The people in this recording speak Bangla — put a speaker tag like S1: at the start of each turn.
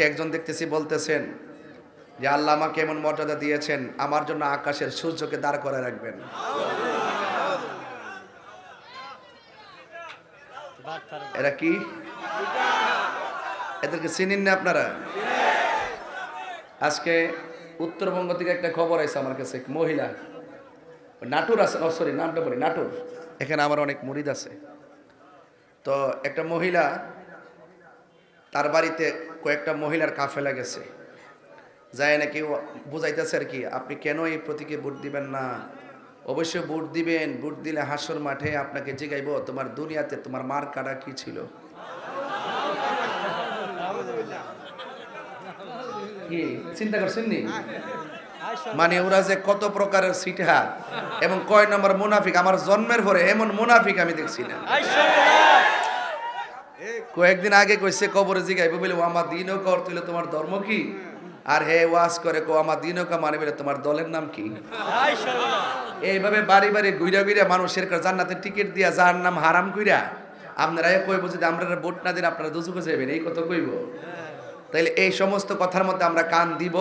S1: আজকে একজন দেখতেছি বলতেছেন যে আল্লাহ আমাকে এমন মর্যাদা দিয়েছেন, আমার জন্য আকাশের সূর্যকে দাঁড় করে রাখবেন। এরা কি? এদেরকে চিনেন না আপনারা? আজকে উত্তরবঙ্গ থেকে একটা খবর আছে আমার কাছে, মহিলা নাটুর আছে, সরি নামটা বলি, নাটুর, এখানে আমার অনেক মুরিদ আছে। তো একটা মহিলা, তার বাড়িতে কয়েকটা মহিলার কাফেলা গেছে, যায় নাকি বুঝাইতেছে আর কি, আপনি কেন এই প্রতীকে ভোট দিবেন না, অবশ্যই ভোট দিবেন, ভোট দিলে হাসর মাঠে আপনাকে জিগাইব তোমার দুনিয়াতে তোমার মার কাটা কি ছিল। কি চিন্তা করছেন নি? মানে ওরা যে কত প্রকারের সিটহা এবং কয় নম্বর মুনাফিক, আমার জন্মের পরে এমন মুনাফিক আমি দেখছি না। কয়েকদিন আগে কইছে কবরে জিগাইব বলে ও আমার দিনও কর তুইলে তোমার ধর্ম কি, আর হে ওয়াজ করে কো আমার দিনও কা মানে বলে তোমার দলের নাম কি। এইভাবে বাড়ি বাড়ি ঘুরা ঘুরা মানুষের জান্নাতের টিকিট দিয়া জাহান্নাম হারাম কইরা আপনারা কইব যদি আমরা ভোট না দিন আপনারা দুজকে যাবেন, এই কথা কইব। তাইলে এই সমস্ত কথার মধ্যে আমরা কান দিব।